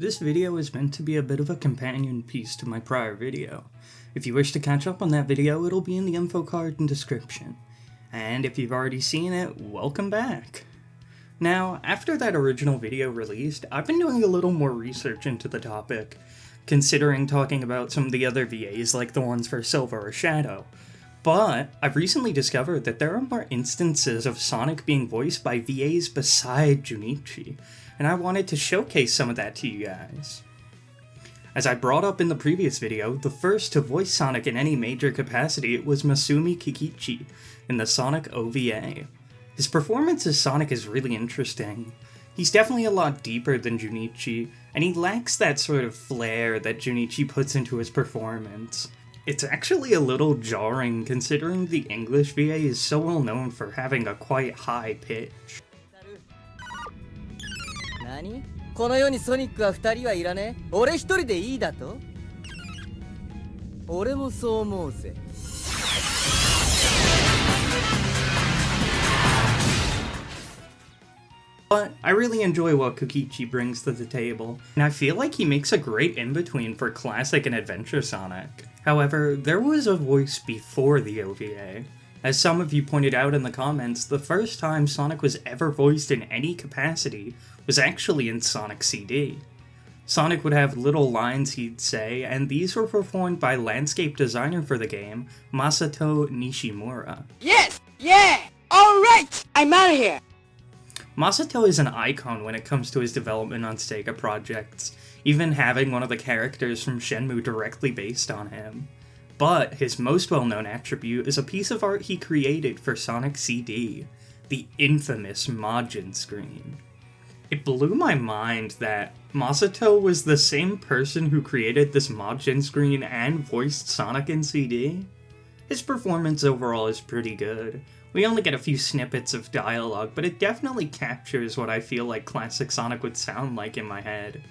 This video is meant to be a bit of a companion piece to my prior video. If you wish to catch up on that video, it'll be in the info card and description. And if you've already seen it, welcome back! Now, after that original video released, I've been doing a little more research into the topic, considering talking about some of the other VAs like the ones for Silver or Shadow. But I've recently discovered that there are more instances of Sonic being voiced by VAs beside Junichi, and I wanted to showcase some of that to you guys. As I brought up in the previous video, the first to voice Sonic in any major capacity was Masumi Kikichi in the Sonic OVA. His performance as Sonic is really interesting. He's definitely a lot deeper than Junichi, and he lacks that sort of flair that Junichi puts into his performance. It's actually a little jarring considering the English VA is so well known for having a quite high pitch. 何? この世にソニックは2人はいらねえ。俺一人でいいだと? 俺もそう思うぜ。 But I really enjoy what Kokichi brings to the table, and I feel like he makes a great in-between for classic and adventure Sonic. However, there was a voice before the OVA. As some of you pointed out in the comments, the first time Sonic was ever voiced in any capacity was actually in Sonic CD. Sonic would have little lines he'd say, and these were performed by landscape designer for the game, Masato Nishimura. Yes! Yeah! Alright! I'm out of here! Masato is an icon when it comes to his development on Sega projects, even having one of the characters from Shenmue directly based on him. But his most well-known attribute is a piece of art he created for Sonic CD, the infamous Majin screen. It blew my mind that Masato was the same person who created this Majin screen and voiced Sonic in CD. His performance overall is pretty good. We only get a few snippets of dialogue, but it definitely captures what I feel like classic Sonic would sound like in my head.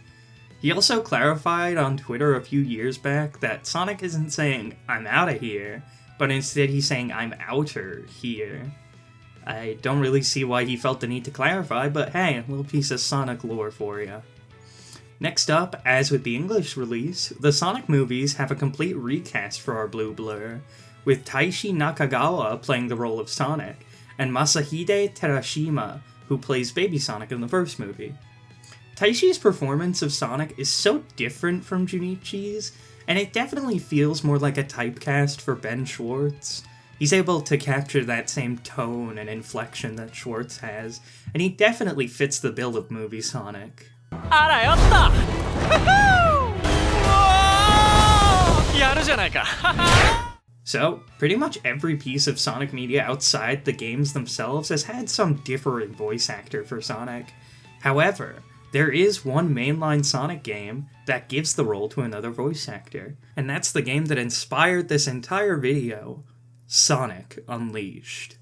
He also clarified on Twitter a few years back that Sonic isn't saying, "I'm outta here," but instead he's saying, "I'm outer here." I don't really see why he felt the need to clarify, but hey, a little piece of Sonic lore for you. Next up, as with the English release, the Sonic movies have a complete recast for our Blue Blur, with Taishi Nakagawa playing the role of Sonic, and Masahide Terashima, who plays Baby Sonic in the first movie. Taishi's performance of Sonic is so different from Junichi's, and it definitely feels more like a typecast for Ben Schwartz. He's able to capture that same tone and inflection that Schwartz has, and he definitely fits the bill of movie Sonic. So, pretty much every piece of Sonic media outside the games themselves has had some different voice actor for Sonic. However, there is one mainline Sonic game that gives the role to another voice actor, and that's the game that inspired this entire video, Sonic Unleashed.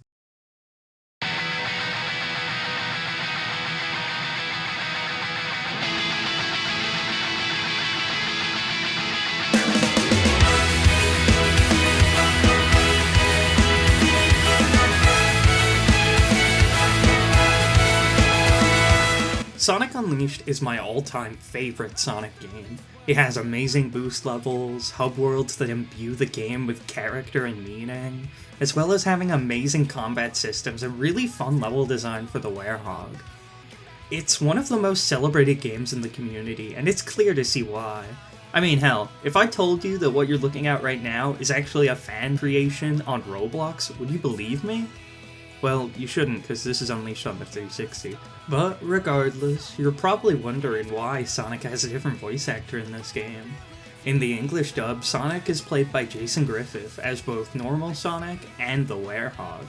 Sonic Unleashed is my all-time favorite Sonic game. It has amazing boost levels, hub worlds that imbue the game with character and meaning, as well as having amazing combat systems and really fun level design for the Werehog. It's one of the most celebrated games in the community, and it's clear to see why. I mean, hell, if I told you that what you're looking at right now is actually a fan creation on Roblox, would you believe me? Well, you shouldn't, because this is Unleashed on the 360. But regardless, you're probably wondering why Sonic has a different voice actor in this game. In the English dub, Sonic is played by Jason Griffith as both normal Sonic and the Werehog.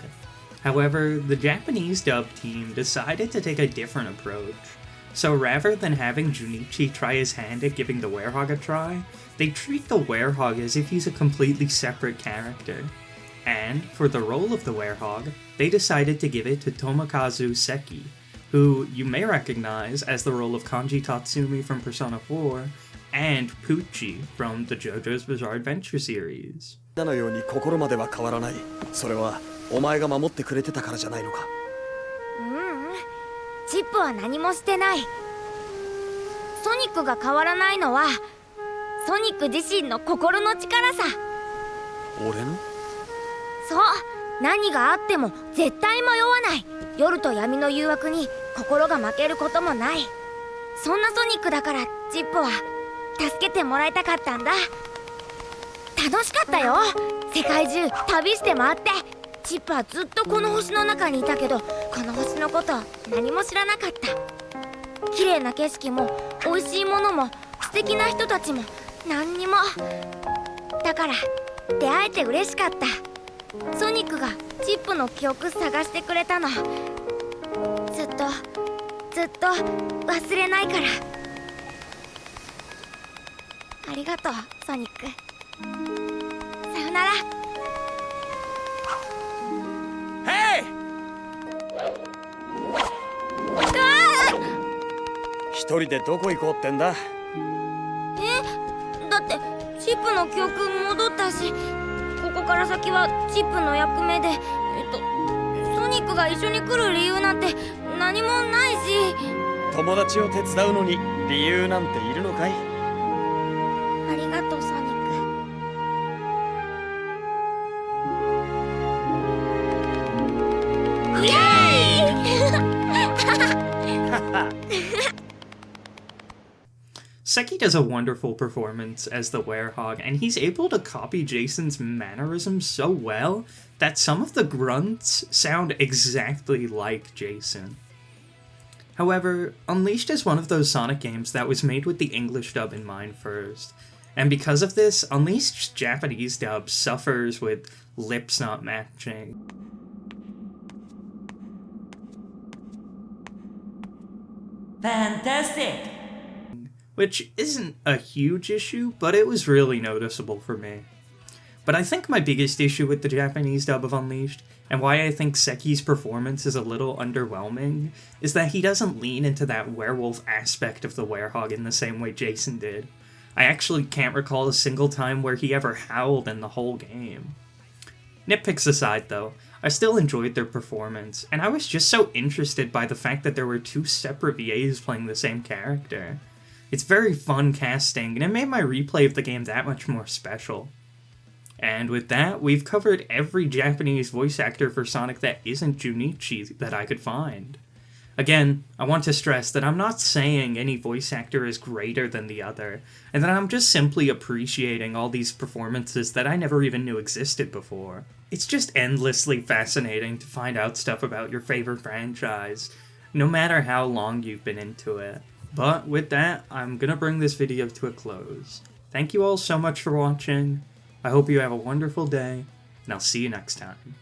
However, the Japanese dub team decided to take a different approach. So rather than having Junichi try his hand at giving the Werehog a try, they treat the Werehog as if he's a completely separate character. And, for the role of the Werehog, they decided to give it to Tomokazu Seki, who you may recognize as the role of Kanji Tatsumi from Persona 4, and Pucci from the JoJo's Bizarre Adventure series. なのように心までは変わらない。それはお前が守ってくれてたからじゃないのか。チップは何もしてない。ソニックが変わらないのはソニック自身の心の力さ。俺の？そう、何があっても絶対迷わない。夜と闇の誘惑に心が負けることもない。そんなソニックだからチップは助けてもらいたかったんだ。楽しかったよ。世界中旅して回って。チップはずっとこの星の中にいたけど、この星のこと何も知らなかった。綺麗な景色も美味しいものも素敵な人たちも何にも。だから出会えて嬉しかった。ソニックがチップの記憶探してくれたの。ずっと忘れないから。ありがとうソニック。さよなら。ヘイ！一人でどこ行こうってんだ？だってチップの記憶戻ったし、ここから先はチップの役目で、ソニックが一緒に来る理由なんて何もないし。友達を手伝うのに理由なんているのかい？ありがとうソニック。イエーイSeki does a wonderful performance as the werehog, and he's able to copy Jason's mannerisms so well that some of the grunts sound exactly like Jason. However, Unleashed is one of those Sonic games that was made with the English dub in mind first, and because of this, Unleashed's Japanese dub suffers with lips not matching. Fantastic! Which isn't a huge issue, but it was really noticeable for me. But I think my biggest issue with the Japanese dub of Unleashed, and why I think Seki's performance is a little underwhelming, is that he doesn't lean into that werewolf aspect of the werehog in the same way Jason did. I actually can't recall a single time where he ever howled in the whole game. Nitpicks aside though, I still enjoyed their performance, and I was just so interested by the fact that there were two separate VAs playing the same character. It's very fun casting, and it made my replay of the game that much more special. And with that, we've covered every Japanese voice actor for Sonic that isn't Junichi that I could find. Again, I want to stress that I'm not saying any voice actor is greater than the other, and that I'm just simply appreciating all these performances that I never even knew existed before. It's just endlessly fascinating to find out stuff about your favorite franchise, no matter how long you've been into it. But with that, I'm gonna bring this video to a close. Thank you all so much for watching. I hope you have a wonderful day, and I'll see you next time.